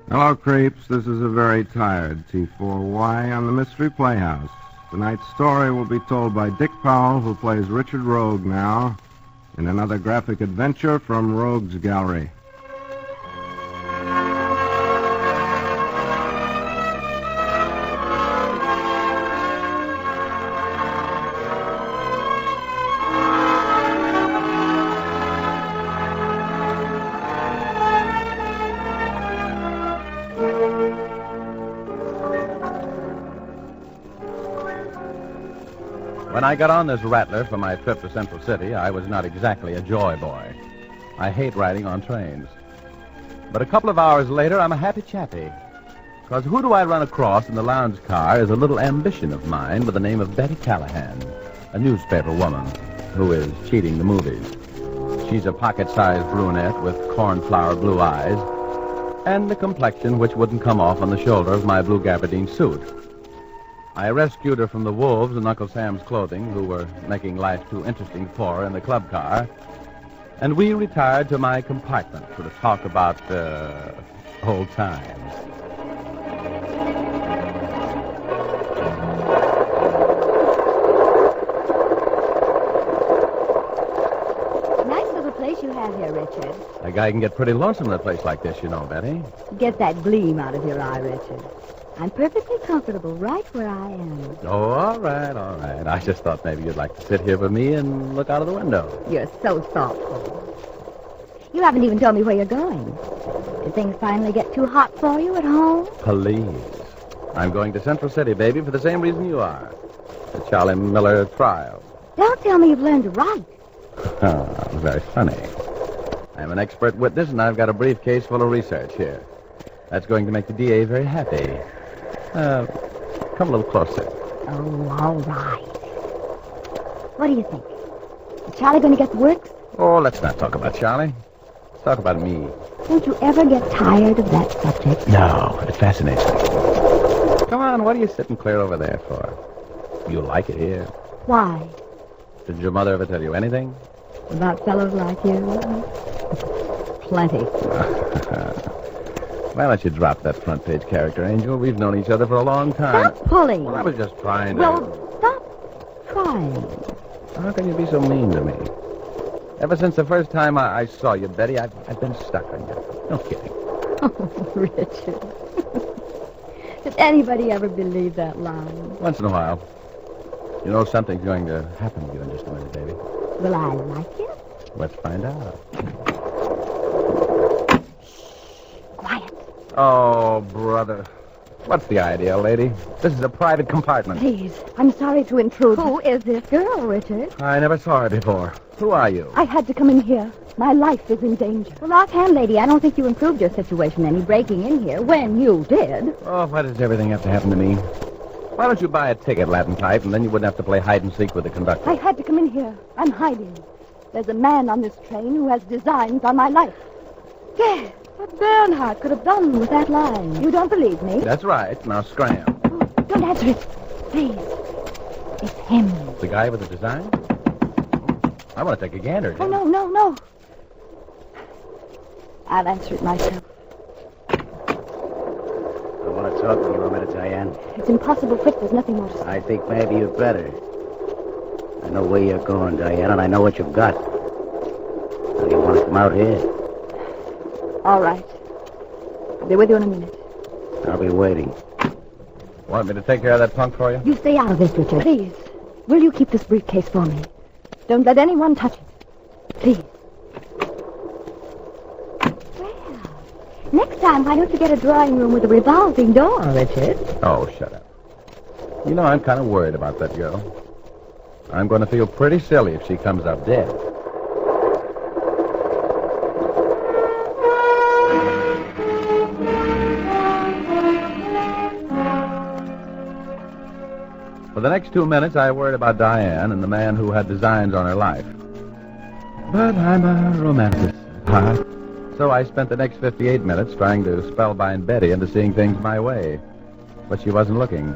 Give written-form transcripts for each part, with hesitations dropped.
Hello, creeps. This is a very tired T4Y on the Mystery Playhouse. Tonight's story will be told by Dick Powell, who plays Richard Rogue now, in another graphic adventure from Rogue's Gallery. When I got on this rattler for my trip to Central City, I was not exactly a joy boy. I hate riding on trains. But a couple of hours later, I'm a happy chappy. Because who do I run across in the lounge car is a little ambition of mine by the name of Betty Callahan, a newspaper woman who is cheating the movies. She's a pocket-sized brunette with cornflower blue eyes and a complexion which wouldn't come off on the shoulder of my blue gabardine suit. I rescued her from the wolves in Uncle Sam's clothing, who were making life too interesting for her in the club car, and we retired to my compartment to talk about old times. Nice little place you have here, Richard. A guy can get pretty lonesome in a place like this, you know, Betty. Get that gleam out of your eye, Richard. I'm perfectly comfortable right where I am. Oh, all right. I just thought maybe you'd like to sit here with me and look out of the window. You're so thoughtful. You haven't even told me where you're going. Did things finally get too hot for you at home? Please. I'm going to Central City, baby, for the same reason you are. The Charlie Miller trial. Don't tell me you've learned to write. Very funny. I'm an expert witness, and I've got a briefcase full of research here. That's going to make the DA very happy. Come a little closer. Oh, all right. What do you think? Is Charlie going to get the works? Oh, let's not talk about Charlie. Let's talk about me. Don't you ever get tired of that subject? No, it fascinates me. Come on, what are you sitting clear over there for? You like it here. Why? Did your mother ever tell you anything? About fellows like you? Plenty. Why don't you drop that front page character, Angel? We've known each other for a long time. Stop pulling. Well, I was just trying to... Well, stop trying. How can you be so mean to me? Ever since the first time I saw you, Betty, I've been stuck on you. No kidding. Oh, Richard. Did anybody ever believe that line? Once in a while. You know something's going to happen to you in just a minute, baby. Will I like it? Let's find out. Quiet. Oh, brother. What's the idea, lady? This is a private compartment. Please, I'm sorry to intrude. Who is this girl, Richard? I never saw her before. Who are you? I had to come in here. My life is in danger. Well, offhand, lady, I don't think you improved your situation any breaking in here when you did. Oh, why does everything have to happen to me? Why don't you buy a ticket, Latin type, and then you wouldn't have to play hide and seek with the conductor? I had to come in here. I'm hiding. There's a man on this train who has designs on my life. Yes, what Bernhardt could have done with that line. You don't believe me? That's right. Now scram. Oh, don't answer it. Please. It's him. The guy with the design? I want to take a gander. Oh, no. I'll answer it myself. I want to talk to you a minute, Diane. It's impossible quick. There's nothing more to say. I think maybe you'd better. I know where you're going, Diane, and I know what you've got. Now, do you want to come out here? All right. I'll be with you in a minute. I'll be waiting. Want me to take care of that punk for you? You stay out of this, Richard. Please. Will you keep this briefcase for me? Don't let anyone touch it. Please. Well, next time, why don't you get a drawing room with a revolving door, Richard? Oh, shut up. You know, I'm kind of worried about that girl. I'm going to feel pretty silly if she comes up dead. For the next 2 minutes, I worried about Diane and the man who had designs on her life. But I'm a romantic heart. So I spent the next 58 minutes trying to spellbind Betty into seeing things my way. But she wasn't looking.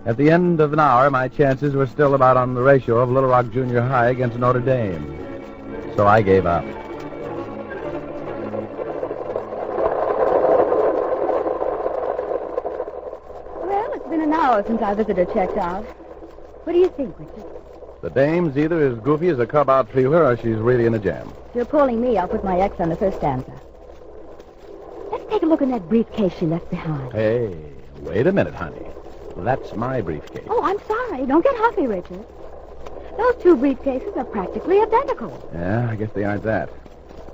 At the end of an hour, my chances were still about on the ratio of Little Rock Junior High against Notre Dame. So I gave up. hour since our visitor checked out. What do you think, Richard? The dame's either as goofy as a cub-out feeler or she's really in a jam. If you're calling me, I'll put my X on the first stanza. Let's take a look in that briefcase she left behind. Hey, wait a minute, honey. That's my briefcase. Oh, I'm sorry. Don't get huffy, Richard. Those two briefcases are practically identical. Yeah, I guess they aren't that.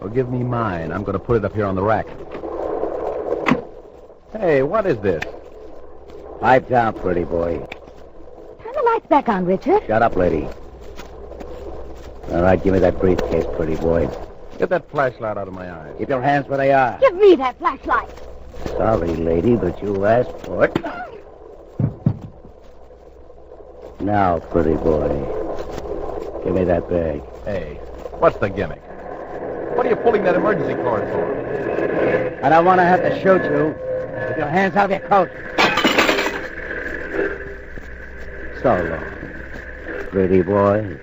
Well, give me mine. I'm going to put it up here on the rack. Hey, what is this? Pipe down, pretty boy. Turn the lights back on, Richard. Shut up, lady. All right, give me that briefcase, pretty boy. Get that flashlight out of my eyes. Keep your hands where they are. Give me that flashlight. Sorry, lady, but you asked for it. Now, pretty boy, give me that bag. Hey, what's the gimmick? What are you pulling that emergency cord for? I don't want to have to shoot you. With your hands out of your coat. So long, pretty boy.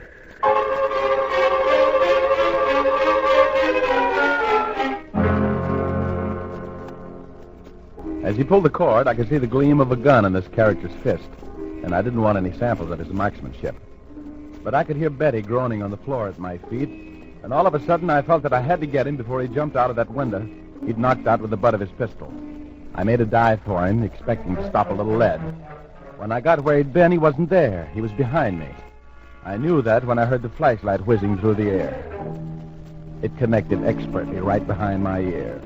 As he pulled the cord, I could see the gleam of a gun in this character's fist, and I didn't want any samples of his marksmanship. But I could hear Betty groaning on the floor at my feet, and all of a sudden I felt that I had to get him before he jumped out of that window he'd knocked out with the butt of his pistol. I made a dive for him, expecting to stop a little lead. When I got where he'd been, he wasn't there. He was behind me. I knew that when I heard the flashlight whizzing through the air. It connected expertly right behind my ear.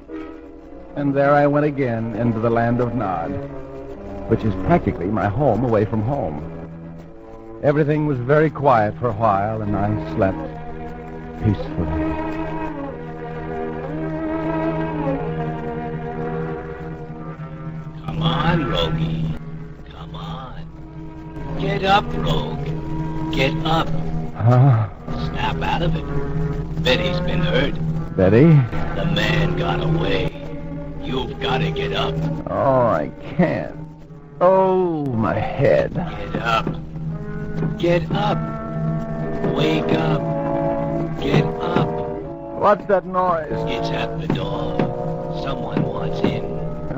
And there I went again into the land of Nod, which is practically my home away from home. Everything was very quiet for a while, and I slept peacefully. Come on, Rogie. Come on. Get up, Rogue. Get up. Huh? Snap out of it. Betty's been hurt. Betty? The man got away. You've got to get up. Oh, I can't. Oh, my head. Get up. Get up. Wake up. Get up. What's that noise? It's at the door. Someone wants in.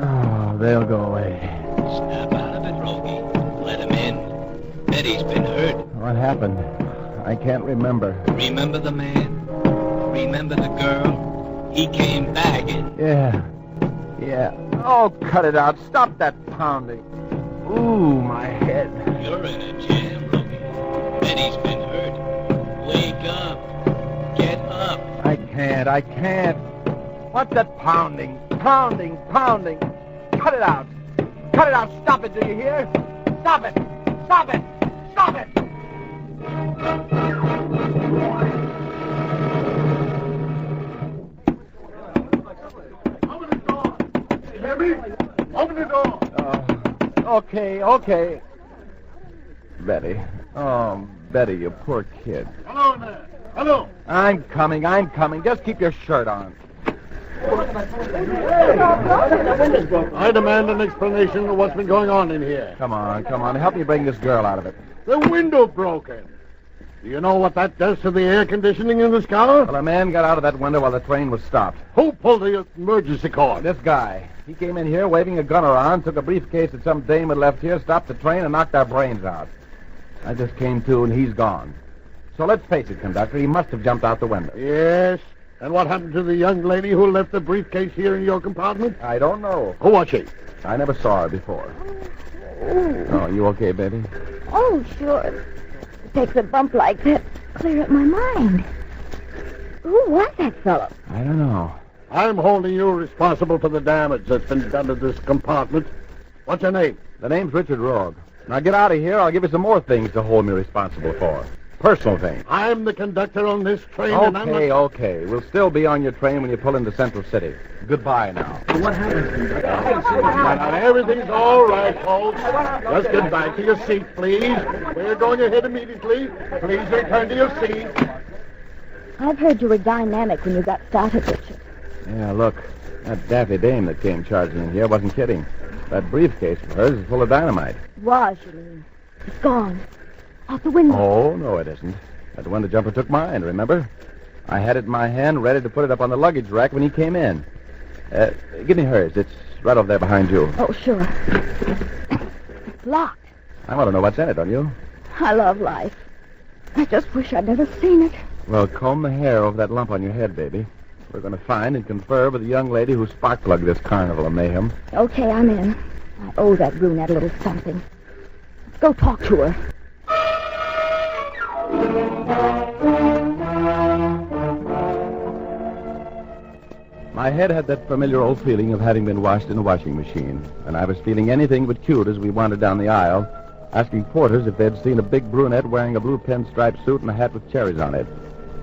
Oh, they'll go away. Snap out of it, Rogie. Let him in. Betty's been hurt. What happened? I can't remember. Remember the man? Remember the girl? He came bagging. Yeah. Oh, cut it out. Stop that pounding. Ooh, my head. You're in a jam, Rogie. Betty's been hurt. Wake up. Get up. I can't. What's that pounding? Pounding. Cut it out. Stop it, do you hear? Stop it. Open the door. Okay. Betty. Oh, Betty, you poor kid. Hello there. Hello. I'm coming. Just keep your shirt on. I demand an explanation of what's been going on in here. Come on. Help me bring this girl out of it. The window broken. Do you know what that does to the air conditioning in this car? Well, a man got out of that window while the train was stopped. Who pulled the emergency cord? This guy. He came in here waving a gun around, took a briefcase that some dame had left here, stopped the train, and knocked our brains out. I just came to, and he's gone. So let's face it, conductor, he must have jumped out the window. Yes. And what happened to the young lady who left the briefcase here in your compartment? I don't know. Who was she? I never saw her before. Oh, you okay, Betty? Oh, sure. It takes a bump like that to clear up my mind. Who was that fellow? I don't know. I'm holding you responsible for the damage that's been done to this compartment. What's your name? The name's Richard Rogue. Now get out of here. I'll give you some more things to hold me responsible for. Personal things. I'm the conductor on this train, and I'm not... Okay. We'll still be on your train when you pull into Central City. Goodbye now. What happened? Everything's all right, folks. Just get back to your seat, please. We're going ahead immediately. Please return to your seat. I've heard you were dynamic when you got started, Richard. Yeah, look. That daffy dame that came charging in here wasn't kidding. That briefcase of hers is full of dynamite. Was, you mean? It's gone. Out the window. Oh, no, it isn't. That window jumper took mine, remember? I had it in my hand, ready to put it up on the luggage rack when he came in. Give me hers. It's right over there behind you. Oh, sure. It's locked. I want to know what's in it, don't you? I love life. I just wish I'd never seen it. Well, comb the hair over that lump on your head, baby. We're going to find and confer with the young lady who spark-plugged this carnival of mayhem. Okay, I'm in. I owe that brunette a little something. Let's go talk to her. My head had that familiar old feeling of having been washed in a washing machine, and I was feeling anything but cute as we wandered down the aisle, asking porters if they'd seen a big brunette wearing a blue pinstripe suit and a hat with cherries on it.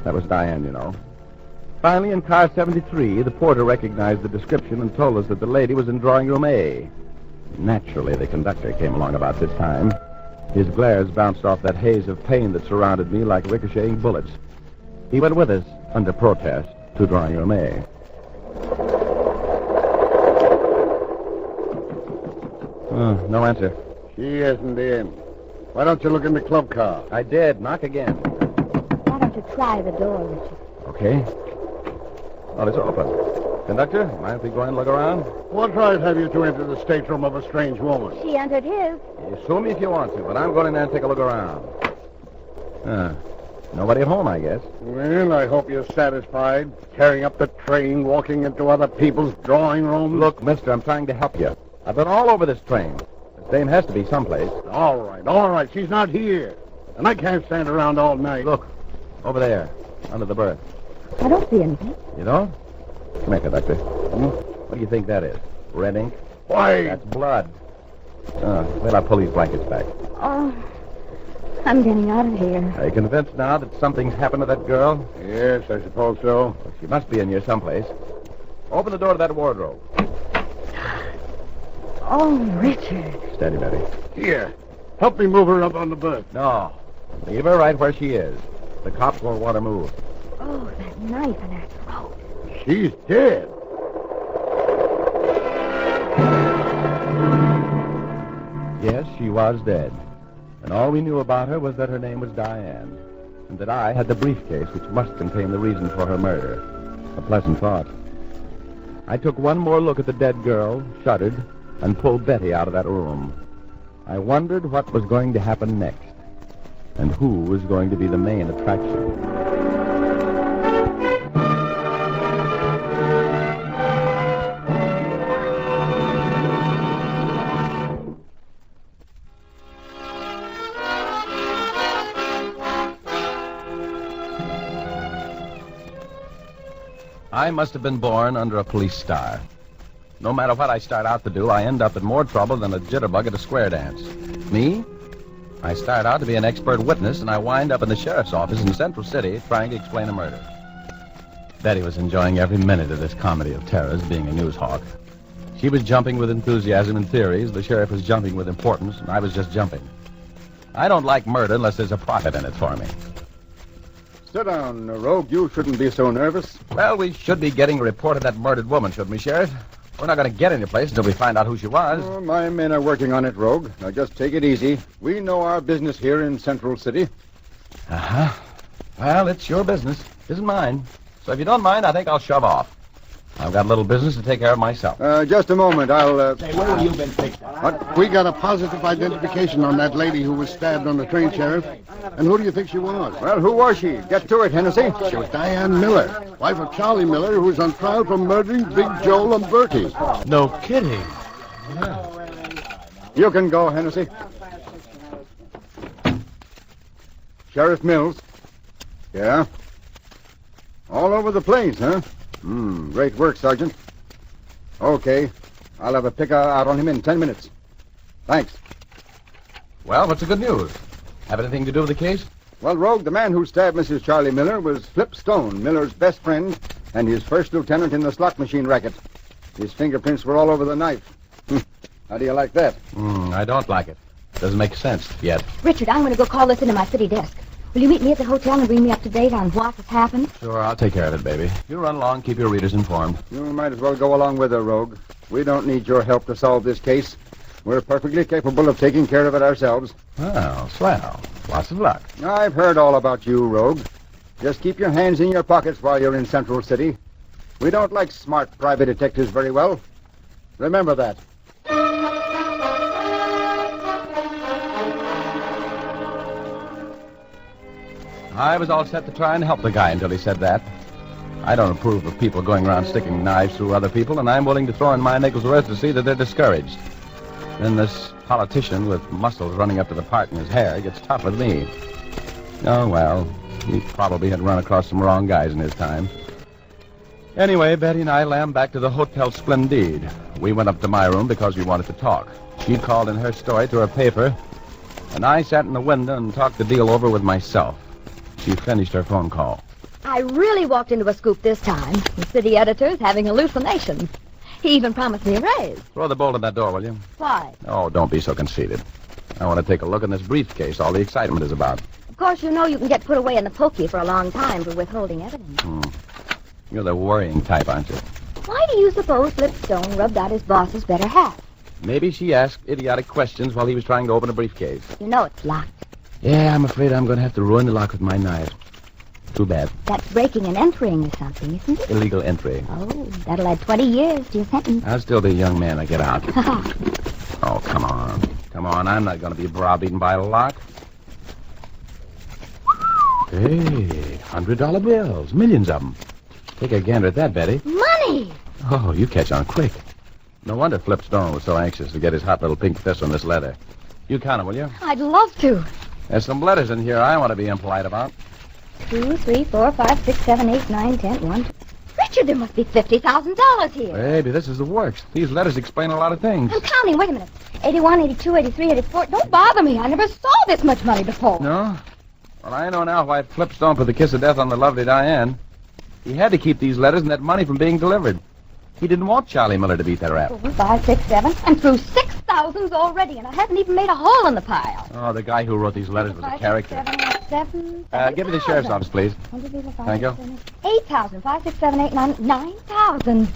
That was Diane, you know. Finally, in car 73, the porter recognized the description and told us that the lady was in drawing room A. Naturally, the conductor came along about this time. His glares bounced off that haze of pain that surrounded me like ricocheting bullets. He went with us, under protest, to drawing room A. Oh, no answer. She isn't in. Why don't you look in the club car? I did. Knock again. Why don't you try the door, Richard? Okay. Oh, it's open. Conductor, mind if we go in and look around? What right have you to enter the stateroom of a strange woman? She entered his. You sue me if you want to, but I'm going in there and take a look around. Nobody at home, I guess. Well, I hope you're satisfied. Tearing up the train, walking into other people's drawing rooms. Look, mister, I'm trying to help you. I've been all over this train. This dame has to be someplace. All right. She's not here. And I can't stand around all night. Look, over there, under the berth. I don't see anything. You don't? Come here, conductor. What do you think that is? Red ink? Why? That's blood. Well, I'll pull these blankets back. Oh, I'm getting out of here. Are you convinced now that something's happened to that girl? Yes, I suppose so. Well, she must be in here someplace. Open the door to that wardrobe. Oh, Richard. Steady, Betty. Here, help me move her up on the berth. No. Leave her right where she is. The cops won't want her moved. Oh, that knife in her throat. She's dead. Yes, she was dead. And all we knew about her was that her name was Diane, and that I had the briefcase which must contain the reason for her murder. A pleasant thought. I took one more look at the dead girl, shuddered, and pulled Betty out of that room. I wondered what was going to happen next, and who was going to be the main attraction. I must have been born under a police star. No matter what I start out to do, I end up in more trouble than a jitterbug at a square dance. Me? I start out to be an expert witness, and I wind up in the sheriff's office in Central City trying to explain a murder. Betty was enjoying every minute of this comedy of terrors, being a news hawk. She was jumping with enthusiasm and theories, the sheriff was jumping with importance, and I was just jumping. I don't like murder unless there's a profit in it for me. Sit down, Rogue. You shouldn't be so nervous. Well, we should be getting a report of that murdered woman, shouldn't we, Sheriff? We're not going to get any place until we find out who she was. Oh, my men are working on it, Rogue. Now, just take it easy. We know our business here in Central City. Uh-huh. Well, it's your business. It isn't mine. So if you don't mind, I think I'll shove off. I've got a little business to take care of myself. Just a moment. I'll, Say, where have you been fixed on? But we got a positive identification on that lady who was stabbed on the train, Sheriff. And who do you think she was? Well, who was she? Get to it, Hennessy. She was Diane Miller, wife of Charlie Miller, who was on trial for murdering Big Joe and Bertie. No kidding. You can go, Hennessy. Sheriff Mills. Yeah? All over the place, huh? Great work, Sergeant. Okay. I'll have a picker out on him in 10 minutes. Thanks. Well, what's the good news? Have anything to do with the case? Well, Rogue, the man who stabbed Mrs. Charlie Miller was Flip Stone, Miller's best friend, and his first lieutenant in the slot machine racket. His fingerprints were all over the knife. How do you like that? I don't like it. Doesn't make sense yet. Richard, I'm going to go call this into my city desk. Will you meet me at the hotel and bring me up to date on what has happened? Sure, I'll take care of it, baby. You run along, keep your readers informed. You might as well go along with her, Rogue. We don't need your help to solve this case. We're perfectly capable of taking care of it ourselves. Well, swell. Lots of luck. I've heard all about you, Rogue. Just keep your hands in your pockets while you're in Central City. We don't like smart private detectives very well. Remember that. I was all set to try and help the guy until he said that. I don't approve of people going around sticking knives through other people, and I'm willing to throw in my nickel's worth to see that they're discouraged. Then this politician with muscles running up to the part in his hair gets tough with me. Oh, well, he probably had run across some wrong guys in his time. Anyway, Betty and I lammed back to the Hotel Splendide. We went up to my room because we wanted to talk. She'd called in her story to her paper, and I sat in the window and talked the deal over with myself. She finished her phone call. I really walked into a scoop this time. The city editor's having hallucinations. He even promised me a raise. Throw the bolt in that door, will you? Why? Oh, don't be so conceited. I want to take a look in this briefcase all the excitement is about. Of course, you know you can get put away in the pokey for a long time for withholding evidence. You're the worrying type, aren't you? Why do you suppose Flipstone rubbed out his boss's better half? Maybe she asked idiotic questions while he was trying to open a briefcase. You know it's locked. Yeah, I'm afraid I'm going to have to ruin the lock with my knife. Too bad. That's breaking and entering or something, isn't it? Illegal entry. Oh, that'll add 20 years to your sentence. I'll still be a young man when I get out. Oh, come on. Come on, I'm not going to be browbeaten by a lock. Hey, $100 bills. Millions of them. Take a gander at that, Betty. Money! Oh, you catch on quick. No wonder Flipstone was so anxious to get his hot little pink fist on this letter. You count them, will you? I'd love to. There's some letters in here I want to be impolite about. 2, 3, 4, 5, 6, 7, 8, 9, 10, 1. Richard, there must be $50,000 here. Baby, this is the works. These letters explain a lot of things. I'm counting. Wait a minute. 81, 82, 83, 84. Don't bother me. I never saw this much money before. No? Well, I know now why Flipstone put the kiss of death on the lovely Diane. He had to keep these letters and that money from being delivered. He didn't want Charlie Miller to beat that rap. 4, 5, 6, 7. I'm through 6,000s already, and I haven't even made a hole in the pile. Oh, the guy who wrote these letters was a character. 7, Give me the sheriff's office, please. Thank you. 8,000. 5, 6, 7, 8, 9, 9,000.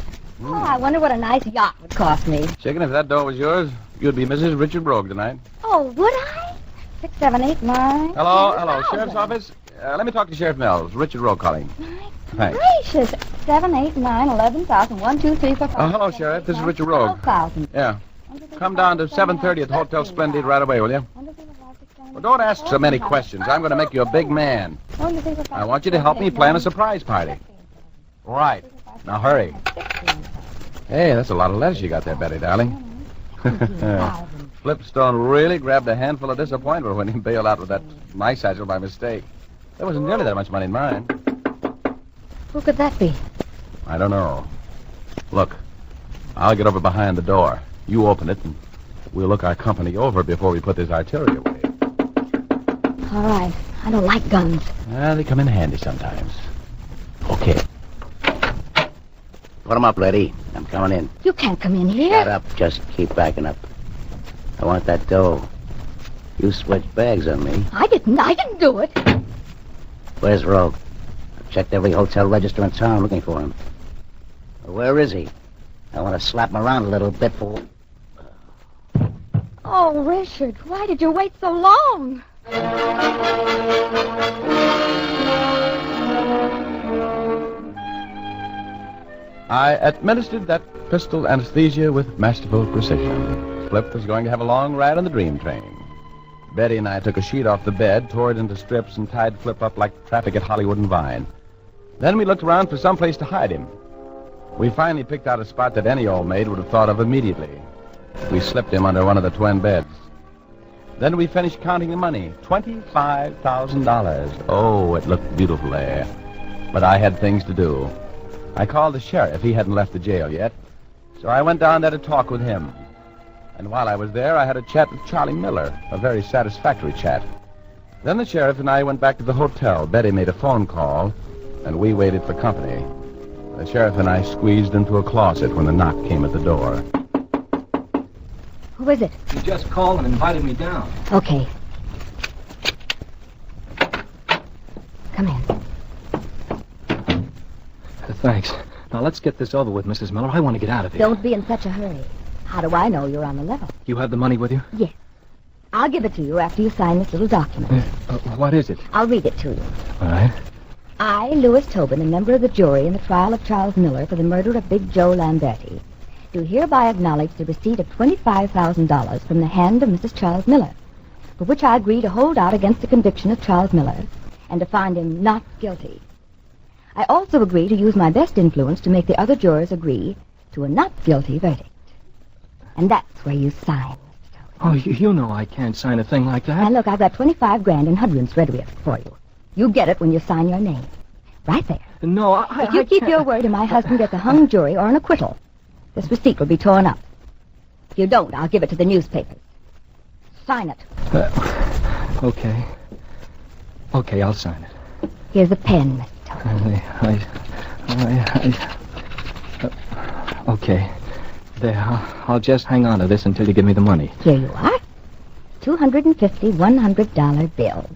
Oh, I wonder what a nice yacht would cost me. Chicken, if that door was yours, you'd be Mrs. Richard Rogue tonight. Oh, would I? 6, 7, 8, 9. Hello, 10,000. sheriff's office. Let me talk to Sheriff Mills. Richard Rogue calling. My Thanks. gracious. 7, 8, 9, 11,000. 1, 2, 3, 4, 5. Hello, Sheriff. This is Richard Rogue. 12,000. Yeah. Come down to 7:30 at the Hotel Splendid right away, will you? Well, don't ask so many questions. I'm going to make you a big man. I want you to help me plan a surprise party. Right. Now, hurry. Hey, that's a lot of letters you got there, Betty, darling. Flipstone really grabbed a handful of disappointment when he bailed out with that nice satchel by mistake. There wasn't nearly that much money in mine. Who could that be? I don't know. Look, I'll get over behind the door. You open it, and we'll look our company over before we put this artillery away. All right. I don't like guns. Well, they come in handy sometimes. Okay. Put 'em up, lady. I'm coming in. You can't come in here. Shut up. Just keep backing up. I want that dough. You switched bags on me. I didn't do it. Where's Rogue? I've checked every hotel register in town looking for him. Where is he? I want to slap him around a little bit for... Oh, Richard, why did you wait so long? I administered that pistol anesthesia with masterful precision. Flip was going to have a long ride on the dream train. Betty and I took a sheet off the bed, tore it into strips, and tied Flip up like traffic at Hollywood and Vine. Then we looked around for some place to hide him. We finally picked out a spot that any old maid would have thought of immediately. We slipped him under one of the twin beds. Then we finished counting the money. $25,000. Oh, it looked beautiful there. But I had things to do. I called the sheriff. He hadn't left the jail yet. So I went down there to talk with him. And while I was there, I had a chat with Charlie Miller, a very satisfactory chat. Then the sheriff and I went back to the hotel. Betty made a phone call, and we waited for company. The sheriff and I squeezed into a closet when the knock came at the door. Who is it? You just called and invited me down. Okay. Come in. Thanks. Now, let's get this over with, Mrs. Miller. I want to get out of here. Don't be in such a hurry. How do I know you're on the level? You have the money with you? Yes. I'll give it to you after you sign this little document. What is it? I'll read it to you. All right. I, Louis Tobin, a member of the jury in the trial of Charles Miller for the murder of Big Joe Lamberti, do hereby acknowledge the receipt of $25,000 from the hand of Mrs. Charles Miller, for which I agree to hold out against the conviction of Charles Miller, and to find him not guilty. I also agree to use my best influence to make the other jurors agree to a not guilty verdict. And that's where you sign, Mr. Tobin. Oh, you know I can't sign a thing like that. Now, look, I've got 25 grand in Hudrun's ready for you. You get it when you sign your name. Right there. No, I If you keep can't. your word and my husband gets a hung jury or an acquittal, this receipt will be torn up. If you don't, I'll give it to the newspapers. Sign it. Okay. Okay, I'll sign it. Here's a pen, Mr. Tobin. Okay. There, I'll just hang on to this until you give me the money. Here you are. 250 $100 bills.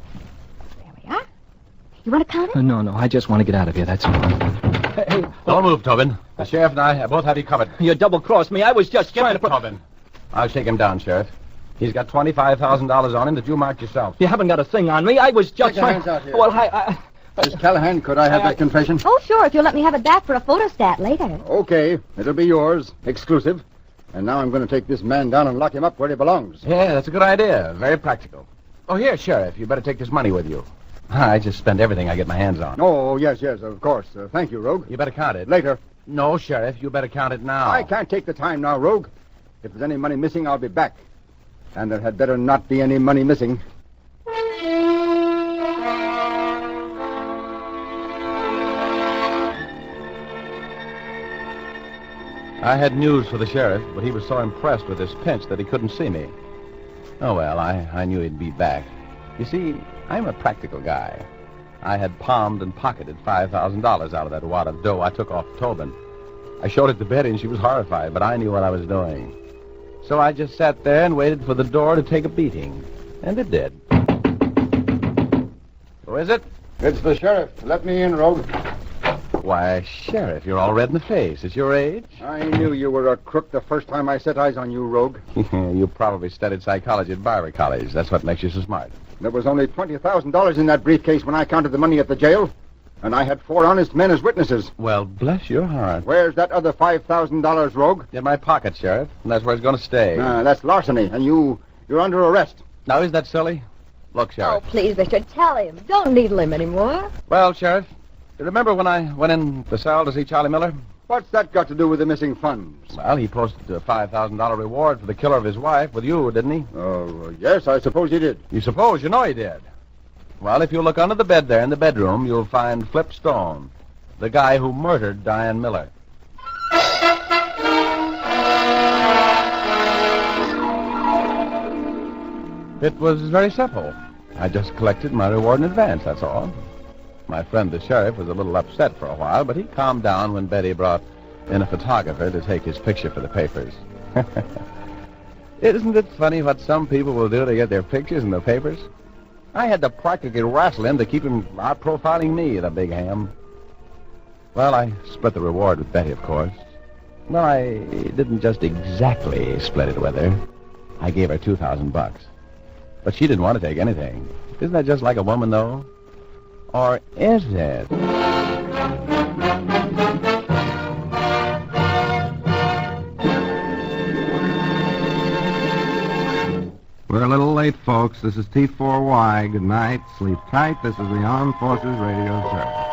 There we are. You want to count it? No, I just want to get out of here, that's all. Hey, Don't move, Tobin. The sheriff and I both have you covered. you double-crossed me. I was just trying to put... Tobin. I'll shake him down, Sheriff. He's got $25,000 on him that you marked yourself. You haven't got a thing on me. I was just Take your trying... hands out here. Well, I... Miss Callahan, could I have that confession? Oh, sure, if you'll let me have it back for a photostat later. Okay, it'll be yours, exclusive. And now I'm going to take this man down and lock him up where he belongs. Yeah, that's a good idea. Very practical. Oh, here, Sheriff, you better take this money with you. I just spend everything I get my hands on. Oh, yes, of course. Thank you, Rogue. You better count it. Later. No, Sheriff, you better count it now. I can't take the time now, Rogue. If there's any money missing, I'll be back. And there had better not be any money missing. I had news for the sheriff, but he was so impressed with this pinch that he couldn't see me. Oh, well, I knew he'd be back. You see, I'm a practical guy. I had palmed and pocketed $5,000 out of that wad of dough I took off Tobin. I showed it to Betty, and she was horrified, but I knew what I was doing. So I just sat there and waited for the door to take a beating. And it did. Who is it? It's the sheriff. Let me in, Rogue. Why, Sheriff, you're all red in the face. It's your age? I knew you were a crook the first time I set eyes on you, Rogue. You probably studied psychology at Barber College. That's what makes you so smart. There was only $20,000 in that briefcase when I counted the money at the jail. And I had 4 honest men as witnesses. Well, bless your heart. Where's that other $5,000, Rogue? In my pocket, Sheriff. And that's where it's going to stay. That's larceny, and you're under arrest. Now, isn't that silly? Look, Oh, Sheriff. please, Richard, tell him. Don't needle him anymore. Well, Sheriff, you remember when I went in the cell to see Charlie Miller? What's that got to do with the missing funds? Well, he posted a $5,000 reward for the killer of his wife with you, didn't he? Oh, yes, I suppose he did. You suppose. You know he did. Well, if you look under the bed there in the bedroom, you'll find Flip Stone, the guy who murdered Diane Miller. It was very simple. I just collected my reward in advance, that's all. My friend the sheriff was a little upset for a while, but he calmed down when Betty brought in a photographer to take his picture for the papers. Isn't it funny what some people will do to get their pictures in the papers? I had to practically wrestle him to keep him out profiling me, the big ham. Well, I split the reward with Betty, of course. Well, I didn't just exactly split it with her. I gave her $2,000. But she didn't want to take anything. Isn't that just like a woman, though? Or is it? We're a little late, folks. This is T4Y. Good night. Sleep tight. This is the Armed Forces Radio Service.